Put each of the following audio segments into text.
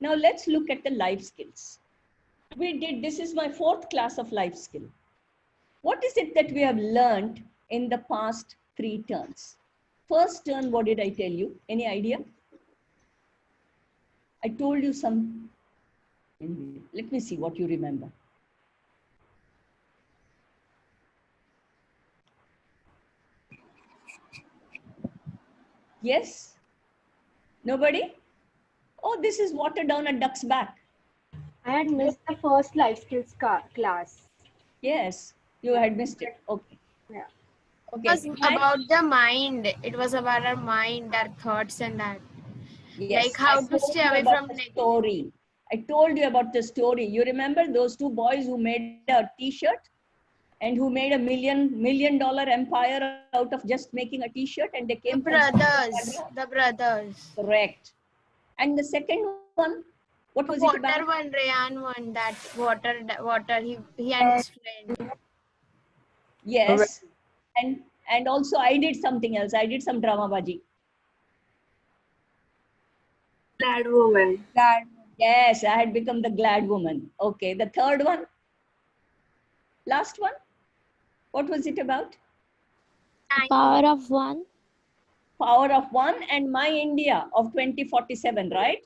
Now let's look at the life skills. This is my 4th class of life skill. What is it that we have learned in the past 3 turns? First turn, what did I tell you? Any idea? I told you some, let me see what you remember. Yes? Nobody? Oh, this is water down a duck's back. I had missed the first life skills class. Yes, you had missed it. Okay. Yeah. Okay. It was about the mind. It was about our mind, our thoughts, and that. Yes, Like how to stay away from the negative. story. I told you about the story. You remember those 2 boys who made a t-shirt and who made a million dollar empire out of just making a t-shirt, and they came from The brothers. Correct. And the second one, what was it Water about? one, Rayan one, that water, he and his friend. Yes. And also I did something else. I did some drama baji. Glad woman. Yes, I had become the glad woman. Okay, the third one. Last one. What was it about? Power of one. Power of one and My India of 2047, right?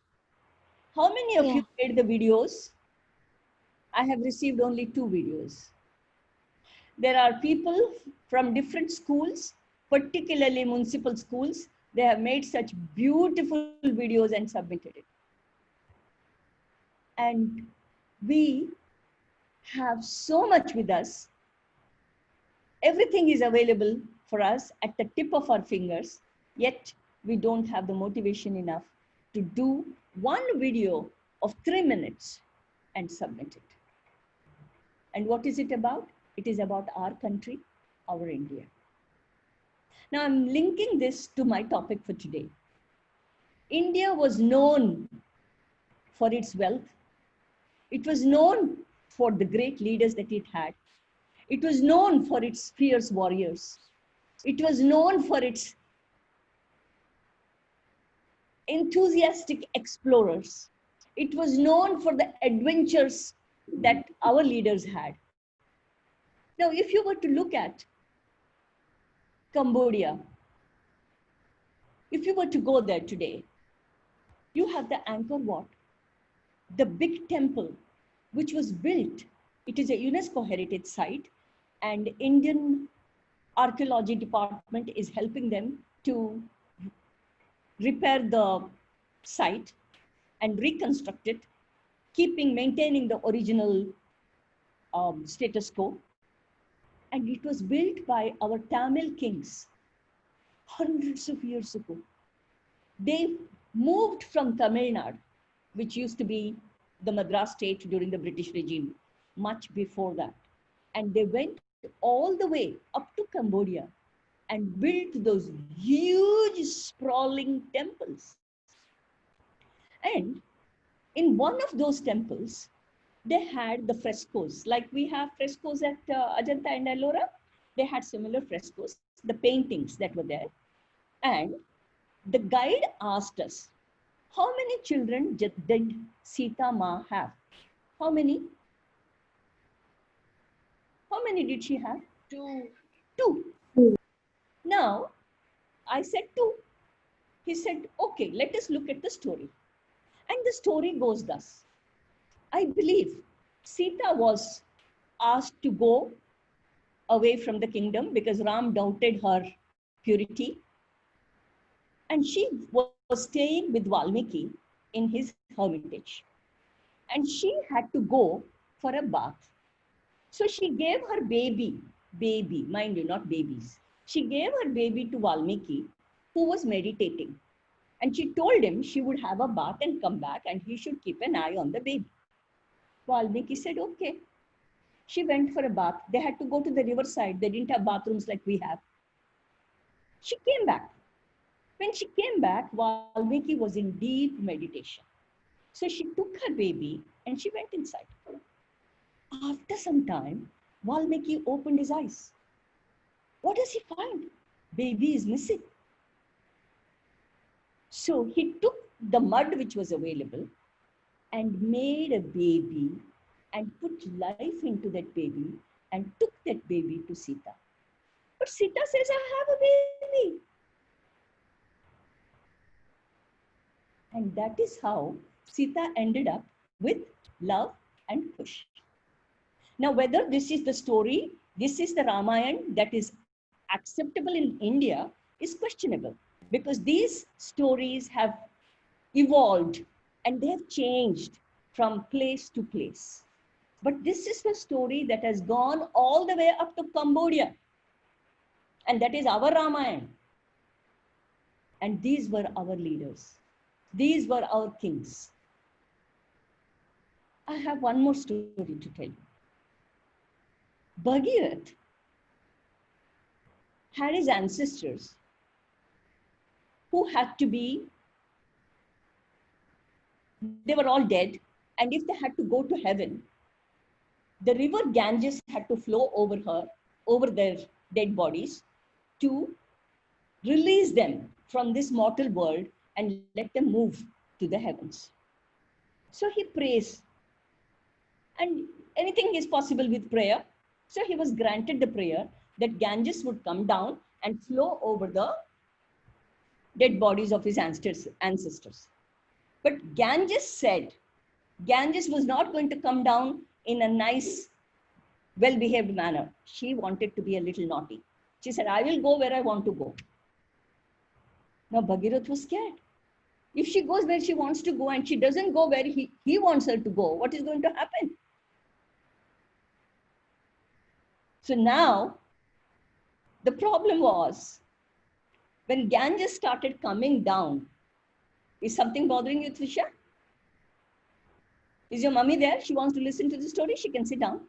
How many of you made the videos? I have received only 2 videos. There are people from different schools, particularly municipal schools. They have made such beautiful videos and submitted it. And we have so much with us. Everything is available for us at the tip of our fingers, yet we don't have the motivation enough to do one video of 3 minutes and submit it. And what is it about? It is about our country, our India. Now I'm linking this to my topic for today. India was known for its wealth. It was known for the great leaders that it had. It was known for its fierce warriors. It was known for its enthusiastic explorers. It was known for the adventures that our leaders had. Now, if you were to look at Cambodia, if you were to go there today, you have the Angkor Wat, the big temple, which was built. It is a UNESCO heritage site, and Indian archaeology department is helping them to repair the site and reconstruct it, maintaining the original status quo. And it was built by our Tamil kings hundreds of years ago. They moved from Tamil Nadu, which used to be the Madras state during the British regime, much before that. And they went all the way up to Cambodia and built those huge sprawling temples. And in one of those temples, they had the frescoes, like we have frescoes at Ajanta and Ellora. They had similar frescoes, the paintings that were there. And the guide asked us, how many children did Sita Ma have? How many? How many did she have? 2. 2. Now, I said 2. He said, okay, let us look at the story. And the story goes thus. I believe Sita was asked to go away from the kingdom because Ram doubted her purity. And she was staying with Valmiki in his hermitage. And she had to go for a bath. So she gave her baby, mind you, not babies. She gave her baby to Valmiki, who was meditating. And she told him she would have a bath and come back and he should keep an eye on the baby. Valmiki said, okay. She went for a bath. They had to go to the riverside. They didn't have bathrooms like we have. She came back. When she came back, Valmiki was in deep meditation. So she took her baby and she went inside. After some time, Valmiki opened his eyes. What does he find? Baby is missing. So he took the mud which was available and made a baby and put life into that baby and took that baby to Sita. But Sita says, I have a baby. And that is how Sita ended up with love and Kush. Now, whether this is the story, this is the Ramayana that is acceptable in India is questionable, because these stories have evolved and they have changed from place to place. But this is the story that has gone all the way up to Cambodia. And that is our Ramayana. And these were our leaders. These were our kings. I have one more story to tell you. Bhagirath had his ancestors who had to be, they were all dead. And if they had to go to heaven, the river Ganges had to flow over their dead bodies to release them from this mortal world and let them move to the heavens. So he prays, and anything is possible with prayer. So he was granted the prayer that Ganges would come down and flow over the dead bodies of his ancestors. But Ganges said, Ganges was not going to come down in a nice, well-behaved manner. She wanted to be a little naughty. She said, I will go where I want to go. Now Bhagirath was scared. If she goes where she wants to go and she doesn't go where he wants her to go, what is going to happen? So now the problem was, when Ganges started coming down, is something bothering you, Trisha? Is your mummy there? She wants to listen to the story. She can sit down.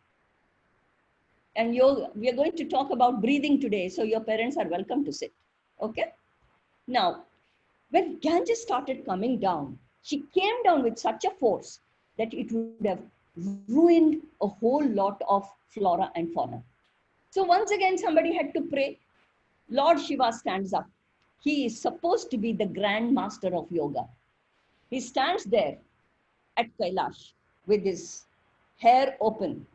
And we are going to talk about breathing today, so your parents are welcome to sit. Okay? Now, when Ganges started coming down, she came down with such a force that it would have ruined a whole lot of flora and fauna. So once again, somebody had to pray. Lord Shiva stands up. He is supposed to be the grand master of yoga. He stands there at Kailash with his hair open,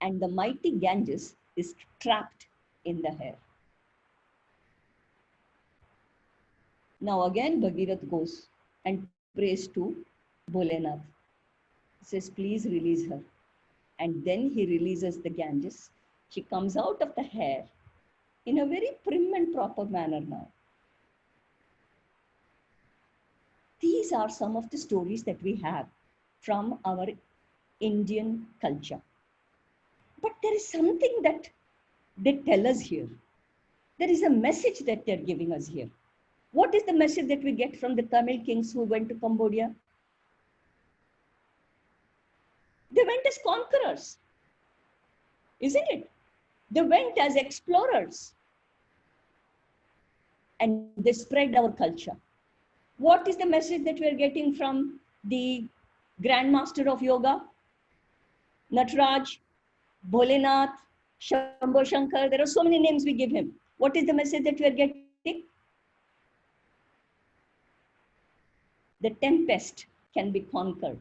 and the mighty Ganges is trapped in the hair. Now again, Bhagirath goes and prays to Bholenath. He says, please release her. And then he releases the Ganges. She comes out of the hair in a very prim and proper manner now. These are some of the stories that we have from our Indian culture. But there is something that they tell us here. There is a message that they're giving us here. What is the message that we get from the Tamil kings who went to Cambodia? They went as conquerors, isn't it? They went as explorers and they spread our culture. What is the message that we are getting from the Grand Master of Yoga? Nataraj, Bholenath, Shambho Shankar, there are so many names we give him. What is the message that we are getting? The tempest can be conquered.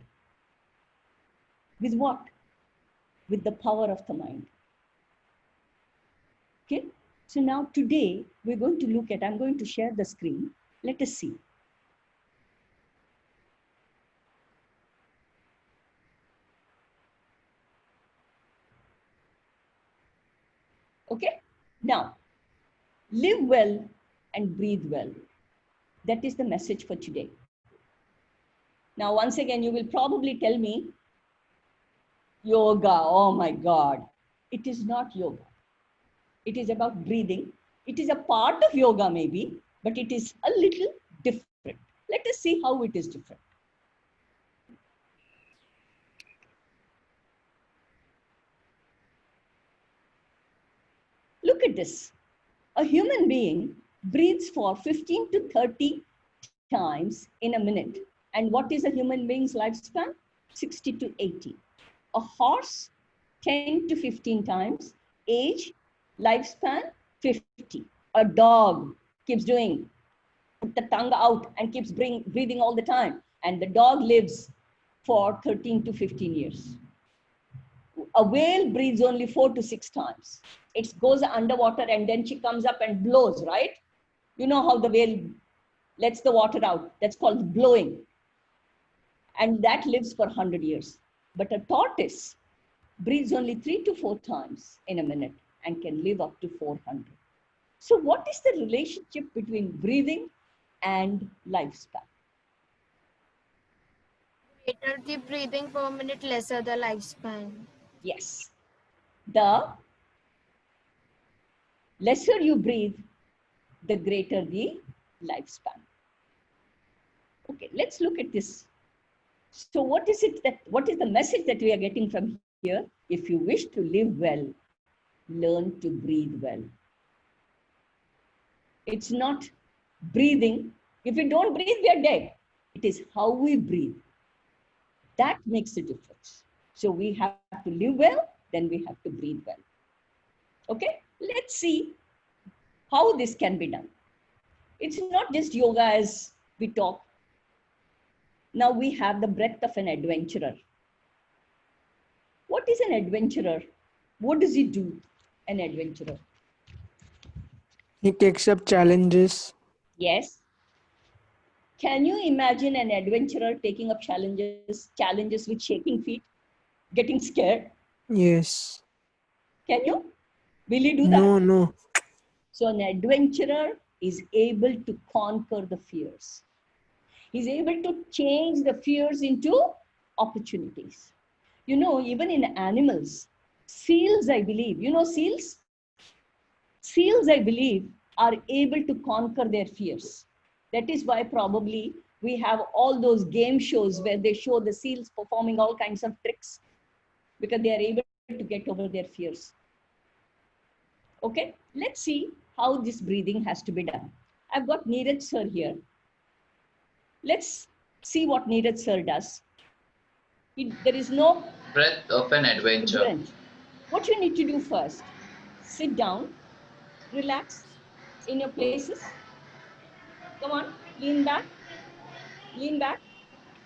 With what? With the power of the mind. Okay, so now today we're going to look at, I'm going to share the screen. Let us see. Okay, now live well and breathe well. That is the message for today. Now, once again, you will probably tell me, yoga, oh my God. It is not yoga. It is about breathing. It is a part of yoga maybe, but it is a little different. Let us see how it is different. Look at this. A human being breathes for 15 to 30 times in a minute. And what is a human being's lifespan? 60 to 80. A horse, 10 to 15 times. Age, lifespan, 50. A dog keeps put the tongue out and keeps breathing all the time. And the dog lives for 13 to 15 years. A whale breathes only 4 to 6 times. It goes underwater and then she comes up and blows, right? You know how the whale lets the water out. That's called blowing. And that lives for 100 years. But a tortoise breathes only 3 to 4 times in a minute and can live up to 400. So what is the relationship between breathing and lifespan? Greater the breathing per minute, lesser the lifespan. Yes. The lesser you breathe, the greater the lifespan. Okay, let's look at this. So what is the message that we are getting from here? If you wish to live well, learn to breathe well. It's not breathing. If we don't breathe, we are dead. It is how we breathe. That makes a difference. So we have to live well, then we have to breathe well. Okay, let's see how this can be done. It's not just yoga as we talk. Now we have the breath of an adventurer. What is an adventurer? What does he do, an adventurer? He takes up challenges. Yes. Can you imagine an adventurer taking up challenges with shaking feet, getting scared? Yes. Can you? Will you do that? No. So an adventurer is able to conquer the fears. He's able to change the fears into opportunities. You know, even in animals, seals, I believe, you know seals? Seals, I believe, are able to conquer their fears. That is why probably we have all those game shows where they show the seals performing all kinds of tricks because they are able to get over their fears. Okay, let's see how this breathing has to be done. I've got Neeraj sir here. Let's see what Neeraj sir does. There is no Breath of an adventure. Brilliant. What you need to do first, sit down, relax in your places. Come on, lean back,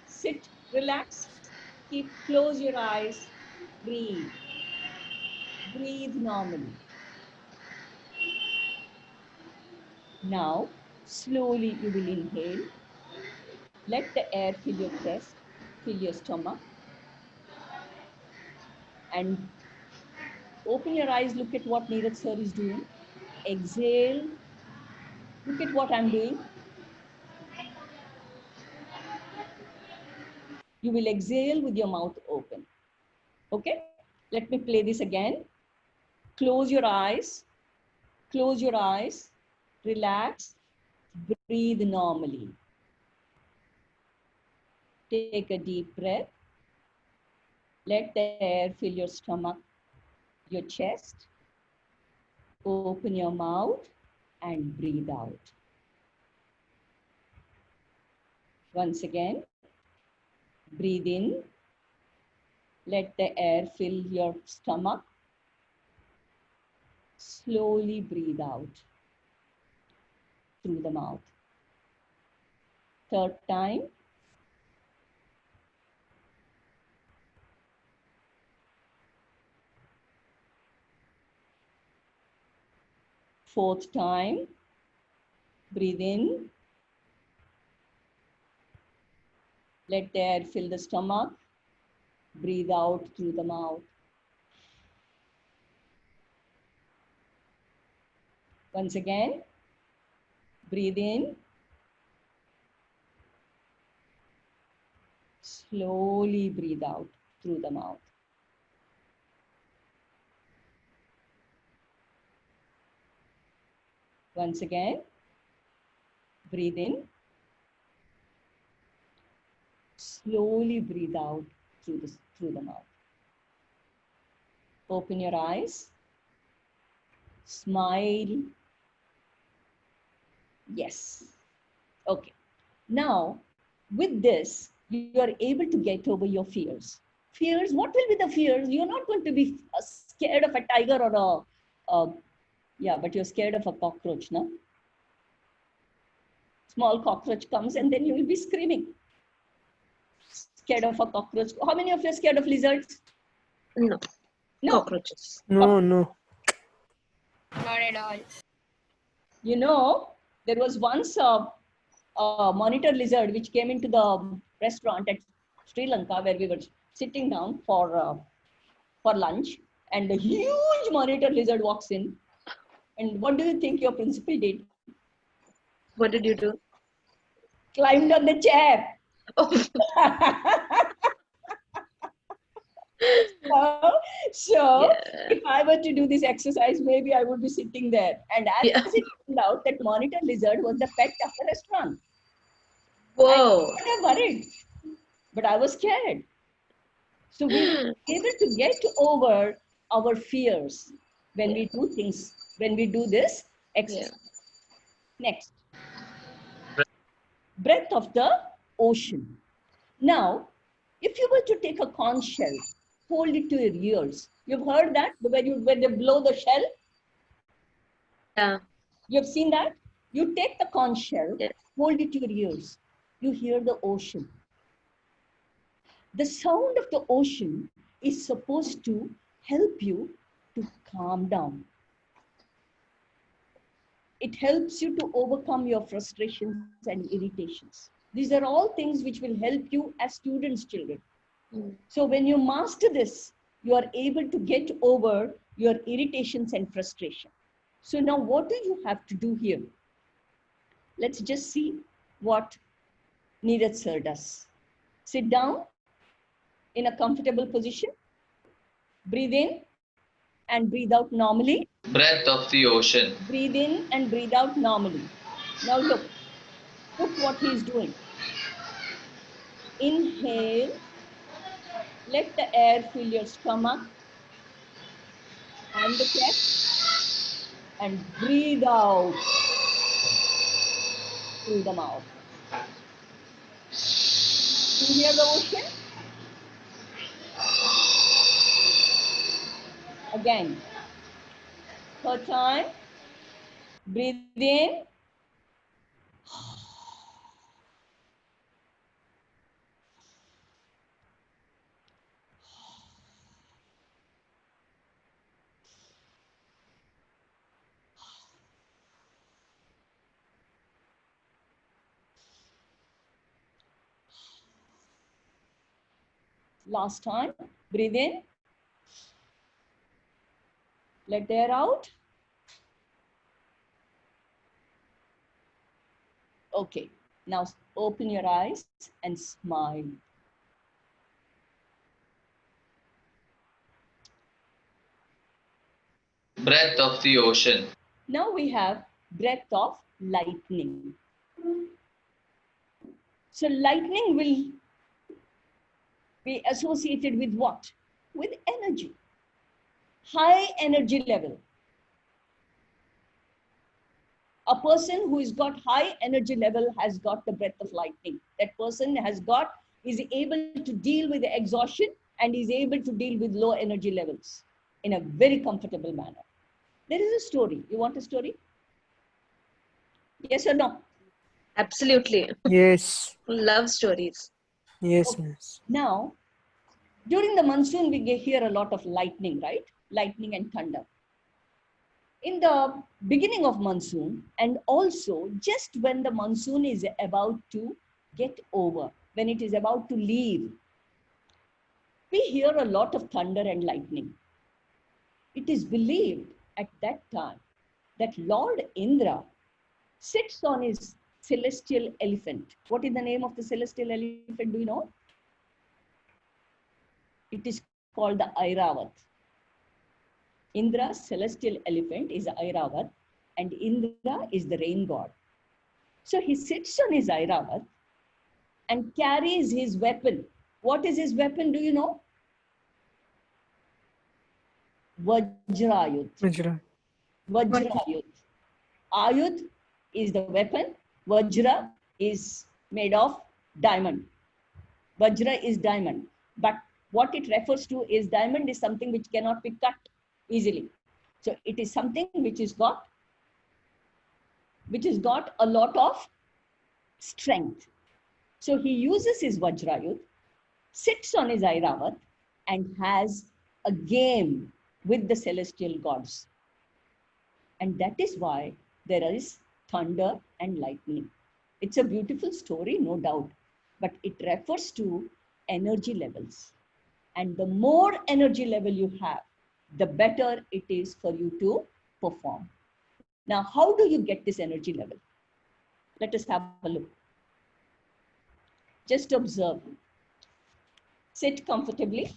sit, relax, close your eyes, breathe, breathe normally. Now, slowly you will inhale. Let the air fill your chest, fill your stomach, and open your eyes, look at what Neeraj sir is doing. Exhale, look at what I'm doing. You will exhale with your mouth open. Okay, let me play this again. Close your eyes, relax, breathe normally. Take a deep breath. Let the air fill your stomach, your chest. Open your mouth and breathe out. Once again, breathe in. Let the air fill your stomach. Slowly breathe out through the mouth. Third time. Fourth time. Breathe in. Let the air fill the stomach. Breathe out through the mouth. Once again, breathe in. Slowly breathe out through the mouth. Once again, breathe in. Slowly breathe out through the mouth. Open your eyes. Smile. Yes. Okay. Now, with this, you are able to get over your fears. Fears, what will be the fears? You're not going to be scared of a tiger or yeah, but you're scared of a cockroach, no? Small cockroach comes and then you will be screaming. Scared of a cockroach? How many of you are scared of lizards? No. No. Cockroaches. No, no. Not at all. You know, there was once a monitor lizard which came into the restaurant at Sri Lanka where we were sitting down for lunch, and a huge monitor lizard walks in. And what do you think your principal did? What did you do? Climbed on the chair. Oh, So yeah. if I were to do this exercise, maybe I would be sitting there. And as Yeah. it turned out, that monitor lizard was the pet of the restaurant. Whoa. I was worried, but I was scared. So we were able to get over our fears when we do things, when we do this exercise. Next, breath of the ocean. Now, if you were to take a conch shell, hold it to your ears. You've heard that when they blow the shell? Yeah. You've seen that? You take the conch shell, Yes. hold it to your ears. You hear the ocean. The sound of the ocean is supposed to help you to calm down. It helps you to overcome your frustrations and irritations. These are all things which will help you as students, children. So when you master this, you are able to get over your irritations and frustration. So now what do you have to do here? Let's just see what Neeraj sir does. Sit down in a comfortable position. Breathe in and breathe out normally. Breath of the ocean. Breathe in and breathe out normally. Now look what he is doing. Inhale. Let the air fill your stomach and the chest. And breathe out through the mouth. You hear the ocean? Again. Third time. Breathe in. Last time. Breathe in. Let the air out. Okay. Now open your eyes and smile. Breath of the ocean. Now we have breath of lightning. So lightning will be associated with what? With energy. High energy level. A person who has got high energy level has got the breath of lightning. That person is able to deal with the exhaustion and is able to deal with low energy levels in a very comfortable manner. There is a story. You want a story? Yes or no? Absolutely. Yes. Love stories. Yes, Okay. miss. Now, during the monsoon, we hear a lot of lightning, right? Lightning and thunder. In the beginning of monsoon, and also just when the monsoon is about to get over, when it is about to leave, we hear a lot of thunder and lightning. It is believed at that time that Lord Indra sits on his celestial elephant. What is the name of the celestial elephant? Do you know? It is called the Airavat. Indra's celestial elephant is Airavat, and Indra is the rain god. So he sits on his Airavat and carries his weapon. What is his weapon? Do you know? Vajrayudh. Vajra. Vajrayudh. Ayudh is the weapon. Vajra is made of diamond. Vajra is diamond. But what it refers to is diamond is something which cannot be cut easily. So it is something which has got a lot of strength. So he uses his Vajrayudh sits on his Airavat and has a game with the celestial gods. And that is why there is thunder and lightning. It's a beautiful story, no doubt, but it refers to energy levels. And the more energy level you have, the better it is for you to perform. Now, how do you get this energy level? Let us have a look. Just observe. Sit comfortably.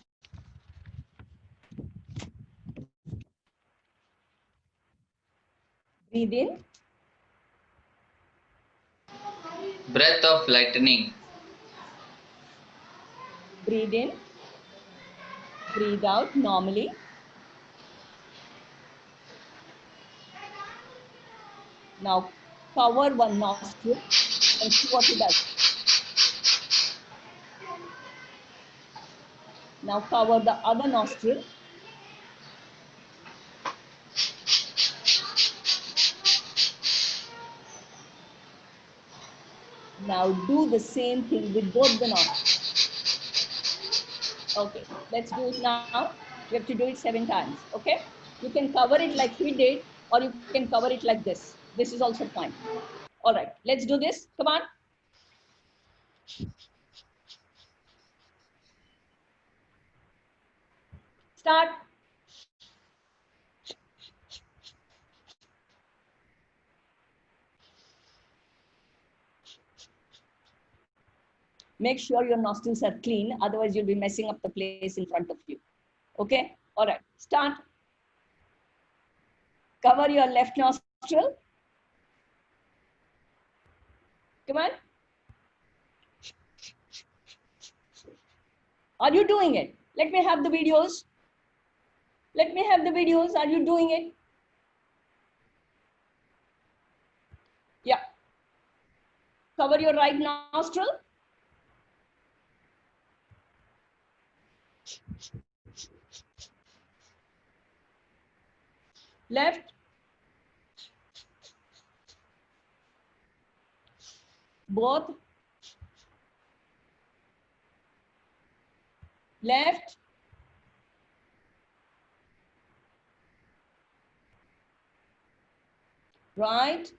Breathe in. Breath of lightning. Breathe in. Breathe out normally. Now cover one nostril and see what it does. Now cover the other nostril. Now do the same thing with both the nostrils. Okay, let's do it now. You have to do it 7 times, okay? You can cover it like we did, or you can cover it like this. This is also fine. All right, let's do this. Come on. Start. Make sure your nostrils are clean, otherwise you'll be messing up the place in front of you. Okay? All right, start. Cover your left nostril. Come on. Are you doing it? Let me have the videos. Let me have the videos. Are you doing it? Yeah. Cover your right nostril. Left. Both. Left. Right.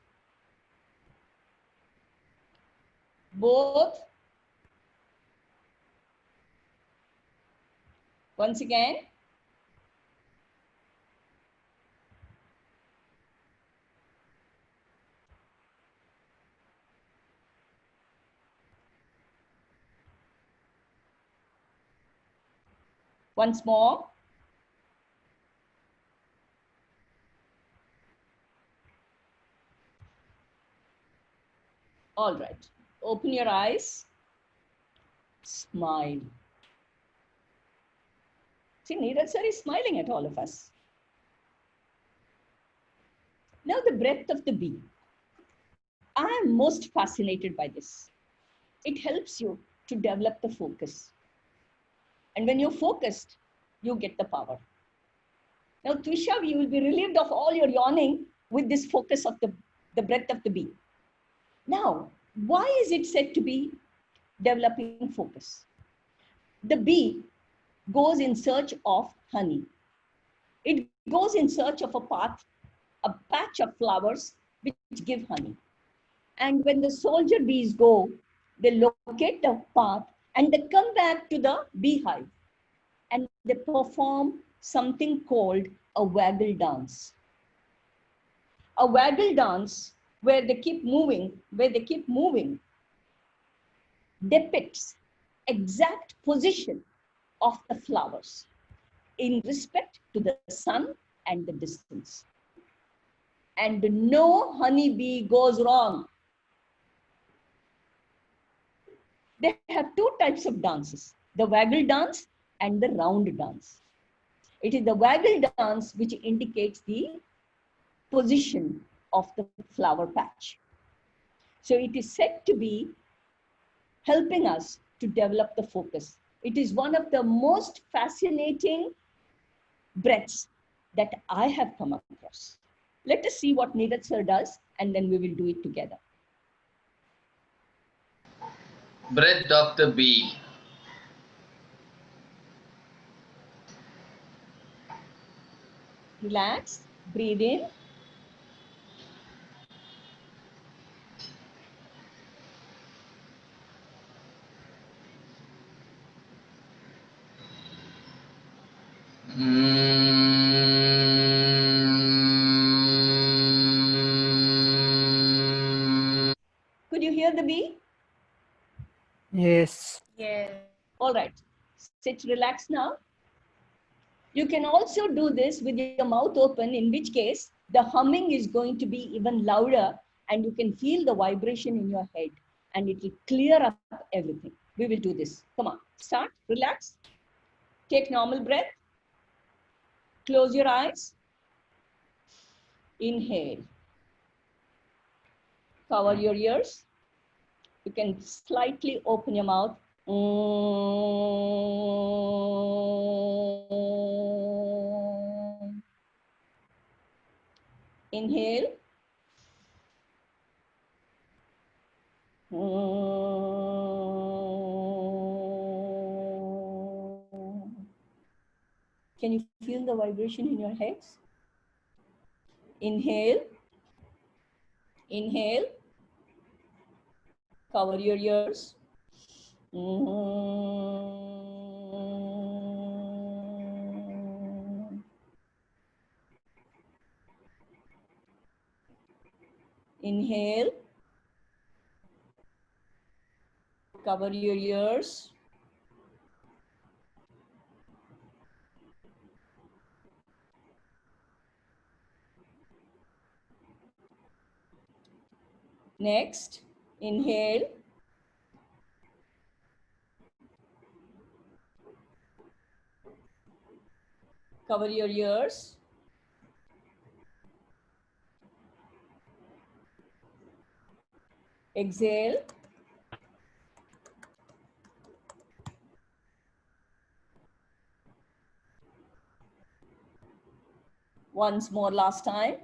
Both. Once again. Once more. All right. Open your eyes. Smile. See, Neeraj sir is smiling at all of us. Now the breath of the bee. I am most fascinated by this. It helps you to develop the focus. And when you're focused, you get the power. Now, Twisha, you will be relieved of all your yawning with this focus of the breath of the bee. Now, why is it said to be developing focus? The bee goes in search of honey. It goes in search of a patch of flowers which give honey. And when the soldier bees go, they locate the path and they come back to the beehive and they perform something called a waggle dance. A waggle dance where they keep moving, depicts exact position of the flowers in respect to the sun and the distance. And no honeybee goes wrong. They have 2 types of dances, the waggle dance and the round dance. It is the waggle dance which indicates the position of the flower patch. So it is said to be helping us to develop the focus. It is one of the most fascinating breaths that I have come across. Let us see what Neeraj sir does and then we will do it together. Breath of the bee. Relax. Breathe in. Could you hear the bee? Yes. Yes. All right. Sit, relax now. You can also do this with your mouth open, in which case the humming is going to be even louder and you can feel the vibration in your head and it will clear up everything. We will do this. Come on, start, relax. Take normal breath. Close your eyes. Inhale. Cover your ears. You can slightly open your mouth. Inhale. Can you feel the vibration in your heads? Inhale. Inhale. Cover your ears. Inhale. Cover your ears. Next, inhale. Cover your ears. Exhale. Once more, last time.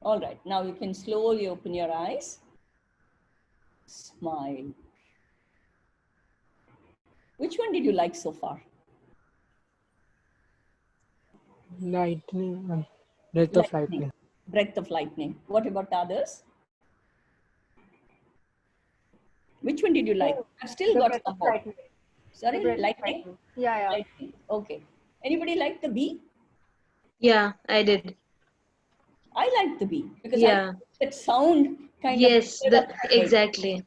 All right, now you can slowly open your eyes. Smile. Which one did you like so far? Lightning. Breath of lightning. Breath of lightning. What about the others? Which one did you like? I've still The got breath some of more. lightning. Sorry, The breath of lightning? lightning. Yeah. Lightning. Okay. Anybody like the bee? Yeah, I did. I like the bee because Yeah. that sound kind Yes, of cleared up my head. exactly.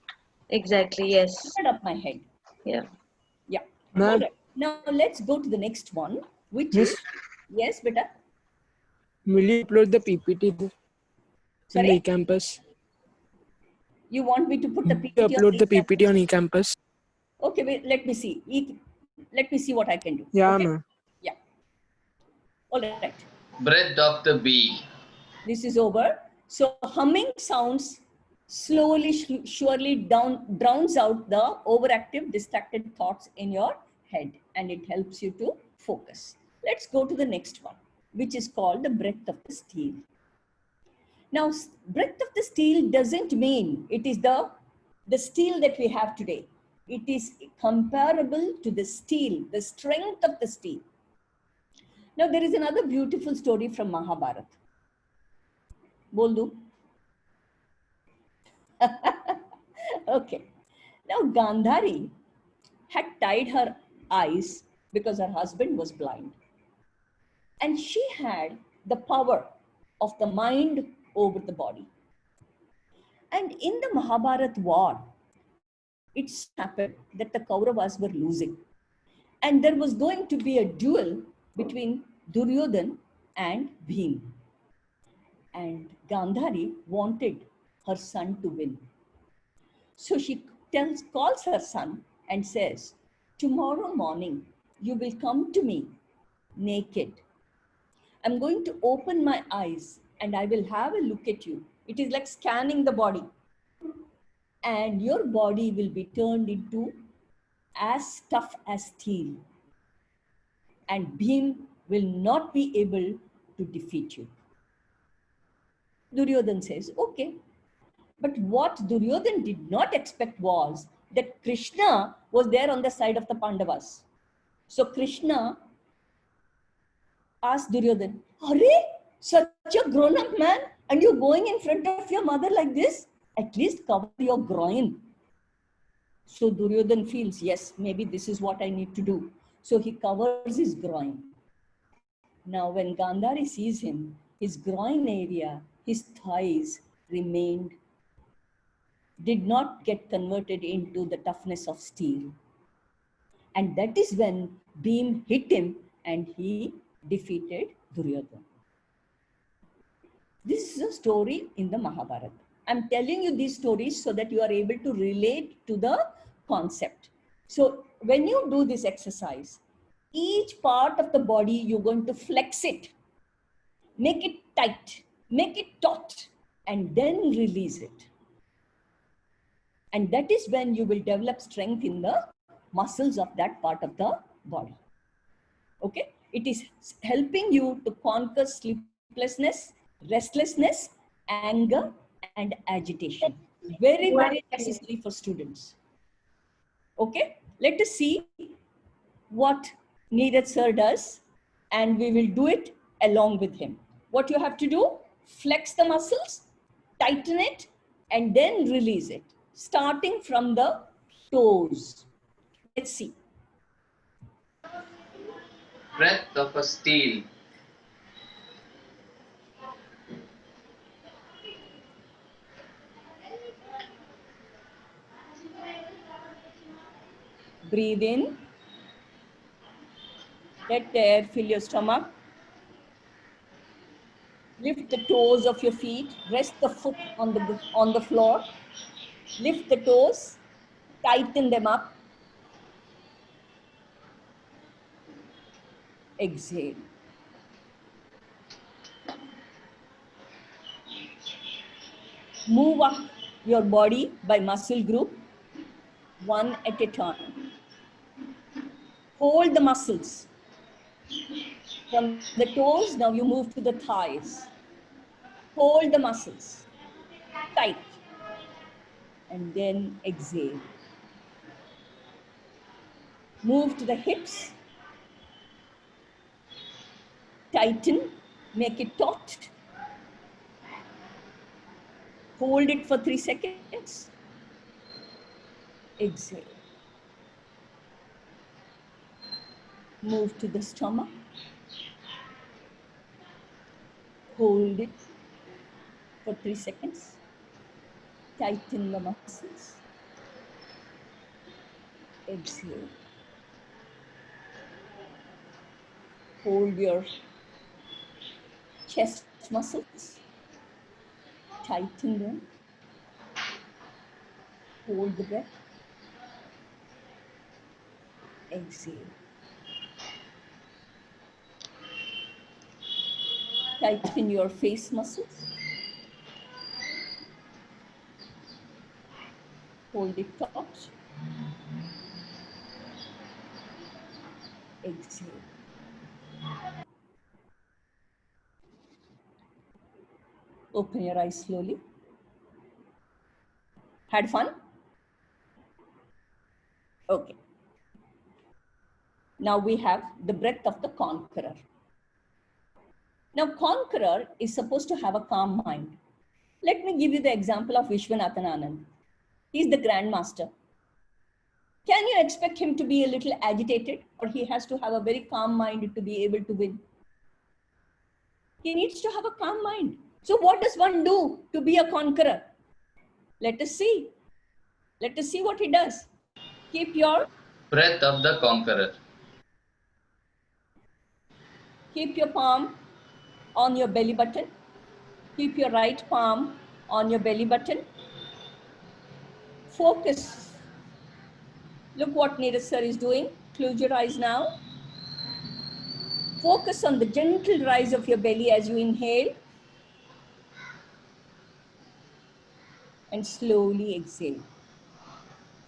Exactly, yes. Cleared up my head. Yeah. Yeah. All Ma'am, right. Now let's go to the next one, which Miss, is, yes, beta. will you upload the PPT in the Sorry, eCampus? you want me to put the Will you PPT on upload the eCampus? PPT on eCampus? Okay, wait, let me see. Let me see what I can do. Yeah, Okay? ma'am. Yeah. All right. Breath of the bee. This is over. So humming sounds slowly, surely drowns out the overactive, distracted thoughts in your head and it helps you to focus. Let's go to the next one, which is called the breath of the steel. Now, breath of the steel doesn't mean it is the steel that we have today. It is comparable to the steel, the strength of the steel. Now, there is another beautiful story from Mahabharata. Bol do. Okay. Now, Gandhari had tied her eyes because her husband was blind. And she had the power of the mind over the body. And in the Mahabharata war, it so happened that the Kauravas were losing. And there was going to be a duel between Duryodhan and Bhim. And Gandhari wanted her son to win. So she calls her son and says, tomorrow morning, you will come to me naked. I'm going to open my eyes and I will have a look at you. It is like scanning the body. And your body will be turned into as tough as steel. And Bhim will not be able to defeat you. Duryodhan says, okay. But what Duryodhan did not expect was that Krishna was there on the side of the Pandavas. So Krishna asked Duryodhan, Are such a grown-up man and you're going in front of your mother like this? At least cover your groin. So Duryodhan feels, yes, maybe this is what I need to do. So he covers his groin. Now when Gandhari sees him, his groin area, his thighs did not get converted into the toughness of steel. And that is when Bhim hit him and he defeated Duryodhan. This is a story in the Mahabharata. I'm telling you these stories so that you are able to relate to the concept. So when you do this exercise, each part of the body, you're going to flex it, make it tight, make it taut, and then release it. And that is when you will develop strength in the muscles of that part of the body. Okay? It is helping you to conquer sleeplessness, restlessness, anger, and agitation. Very, very necessary for students. Okay? Let us see what Neeraj sir does, and we will do it along with him. What you have to do, flex the muscles, tighten it, and then release it, starting from the toes. Let's see. Breath of a steel. Breathe in. Let the air fill your stomach. Lift the toes of your feet. Rest the foot on the floor. Lift the toes. Tighten them up. Exhale. Move up your body by muscle group, one at a time. Hold the muscles. From the toes, now you move to the thighs. Hold the muscles tight. And then exhale. Move to the hips. Tighten, make it taut. Hold it for 3 seconds. Exhale. Move to the stomach. Hold it for 3 seconds. Tighten the muscles. Exhale. Hold your chest muscles. Tighten them. Hold the breath. Exhale. Tighten your face muscles. Hold it taut. Exhale. Open your eyes slowly. Had fun? Okay. Now we have the breath of the conqueror. Now, conqueror is supposed to have a calm mind. Let me give you the example of Vishwanathan Anand. He's the grandmaster. Can you expect him to be a little agitated, or he has to have a very calm mind to be able to win? He needs to have a calm mind. So what does one do to be a conqueror? Let us see. Let us see what he does. Keep your Breath of the conqueror. Keep your palm on your belly button. Keep your right palm on your belly button. Focus. Look what Neeraj sir is doing. Close your eyes now. Focus on the gentle rise of your belly as you inhale. And slowly exhale.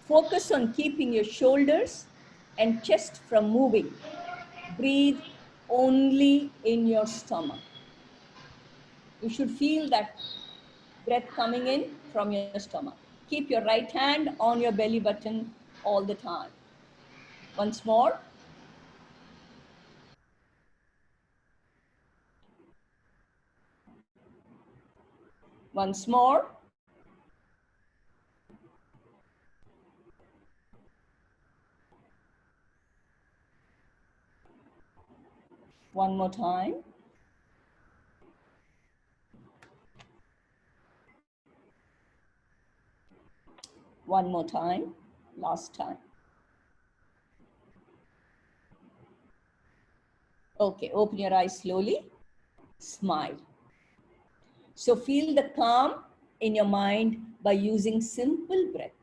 Focus on keeping your shoulders and chest from moving. Breathe only in your stomach. You should feel that breath coming in from your stomach. Keep your right hand on your belly button all the time. Once more. Once more. One more time. One more time. Last time. Okay, open your eyes slowly. Smile. So feel the calm in your mind by using simple breath.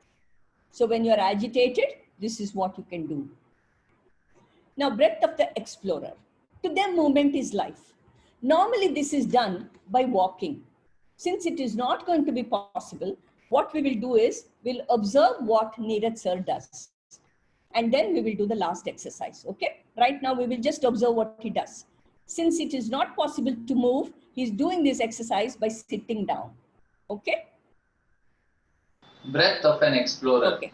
So when you're agitated, this is what you can do. Now, breath of the explorer. To them, movement is life. Normally, this is done by walking. Since it is not going to be possible, what we will do is we'll observe what Neeraj sir does. And then we will do the last exercise, okay? Right now, we will just observe what he does. Since it is not possible to move, he's doing this exercise by sitting down, okay? Breath of an explorer. Okay.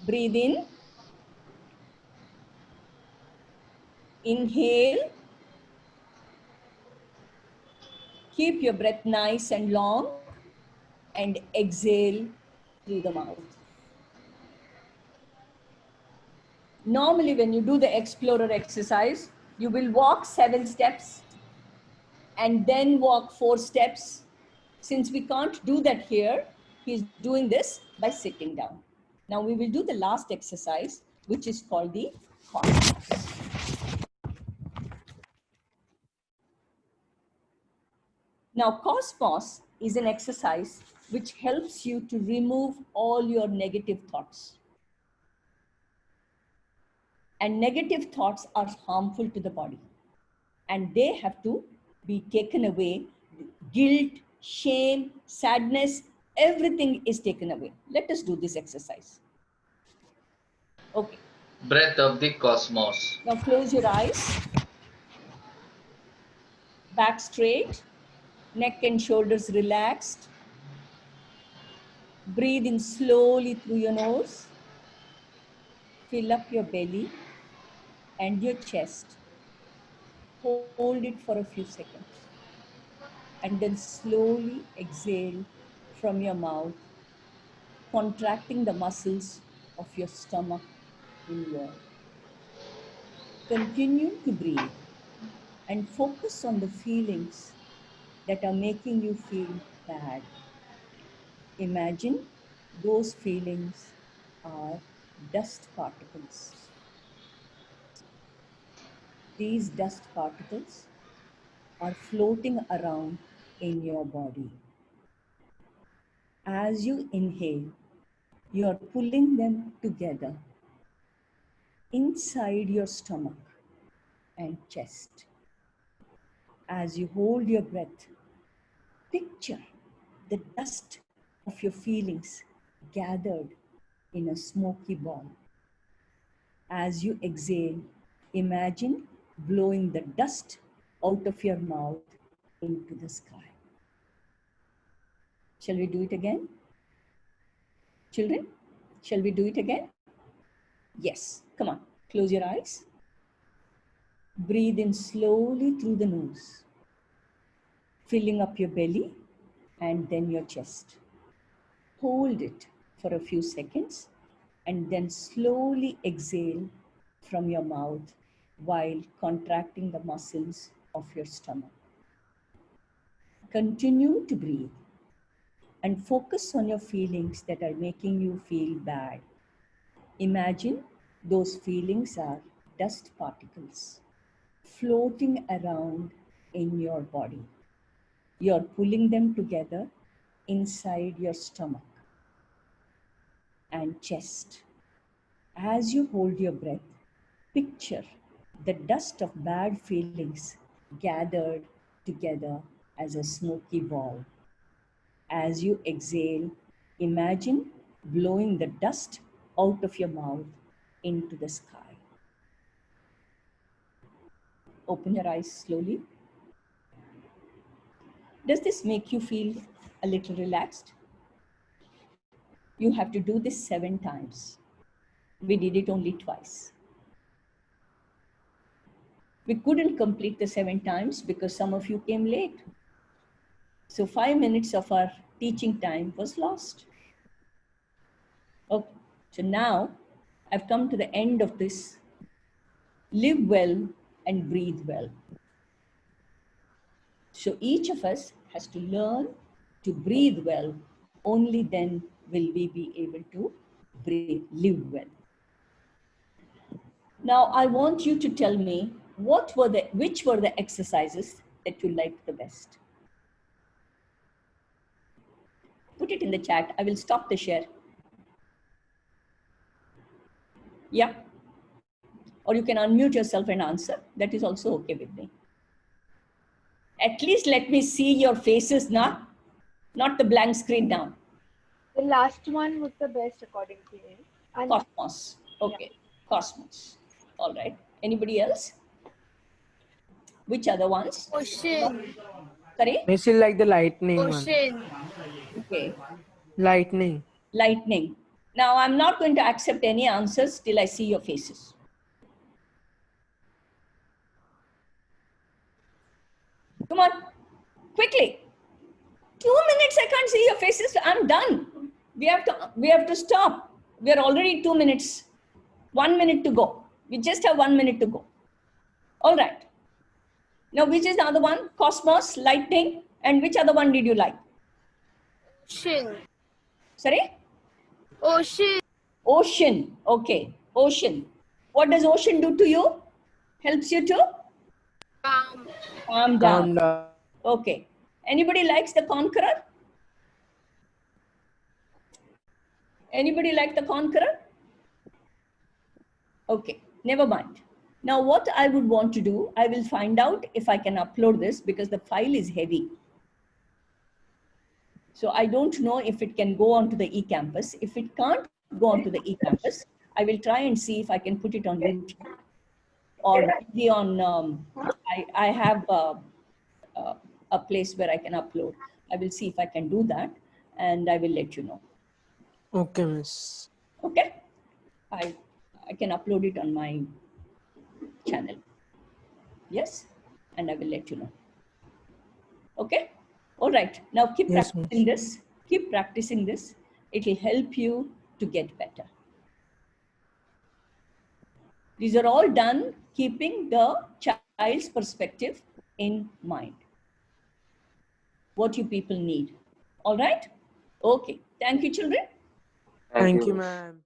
Breathe in. Inhale. Keep your breath nice and long and exhale through the mouth. Normally, when you do the explorer exercise, you will walk 7 steps and then walk 4 steps. Since we can't do that here, he's doing this by sitting down. Now we will do the last exercise, which is called the cosmos. Now, cosmos is an exercise which helps you to remove all your negative thoughts. And negative thoughts are harmful to the body. And they have to be taken away. Guilt, shame, sadness, everything is taken away. Let us do this exercise. Okay. Breath of the cosmos. Now close your eyes. Back straight. Neck and shoulders relaxed. Breathe in slowly through your nose. Fill up your belly and your chest. Hold it for a few seconds. And then slowly exhale from your mouth, contracting the muscles of your stomach inward. Continue to breathe and focus on the feelings that are making you feel bad. Imagine those feelings are dust particles. These dust particles are floating around in your body. As you inhale, you are pulling them together inside your stomach and chest. As you hold your breath, picture the dust of your feelings gathered in a smoky ball. As you exhale, imagine blowing the dust out of your mouth into the sky. Shall we do it again? Children, shall we do it again? Yes, come on, close your eyes. Breathe in slowly through the nose, filling up your belly and then your chest. Hold it for a few seconds and then slowly exhale from your mouth while contracting the muscles of your stomach. Continue to breathe and focus on your feelings that are making you feel bad. Imagine those feelings are dust particles floating around in your body. You're pulling them together inside your stomach and chest. As you hold your breath, picture the dust of bad feelings gathered together as a smoky ball. As you exhale, imagine blowing the dust out of your mouth into the sky. Open your eyes slowly. Does this make you feel a little relaxed? You have to do this 7 times. We did it only twice. We couldn't complete the 7 times because some of you came late. So 5 minutes of our teaching time was lost. Okay, so now I've come to the end of this. Live well and breathe well. So each of us has to learn to breathe well. Only then will we be able to live well. Now I want you to tell me which were the exercises that you liked the best. Put it in the chat. I will stop the share. Yeah. Or you can unmute yourself and answer. That is also okay with me. At least let me see your faces now, not the blank screen now. The last one was the best according to me. And Cosmos. Okay. Yeah. Cosmos. All right. Anybody else? Which other ones? Ocean. Sorry? May still like the lightning Ocean. one. Okay. Lightning. Lightning. Now I'm not going to accept any answers till I see your faces. Come on. Quickly. 2 minutes, I can't see your faces. I'm done. We have to stop. We are already 2 minutes. 1 minute to go. We just have 1 minute to go. All right. Now, which is the other one? Cosmos, lightning, and which other one did you like? Ocean. Sorry? Ocean. Ocean. Okay. Ocean. What does ocean do to you? Helps you to? Calm down. Calm down. Okay. Anybody likes the Conqueror? Anybody like the Conqueror? Okay, never mind. Now what I would want to do, I will find out if I can upload this because the file is heavy. So I don't know if it can go onto the eCampus. If it can't go onto the eCampus, I will try and see if I can put it on YouTube or maybe on, I have a place where I can upload. I will see if I can do that and I will let you know. Okay, miss. Okay. I can upload it on my channel. Yes. And I will let you know. Okay. All right. Now keep practicing this. Keep practicing this. It will help you to get better. These are all done keeping the child's perspective in mind. What you people need. All right? Okay. Thank you, children. Thank you, ma'am.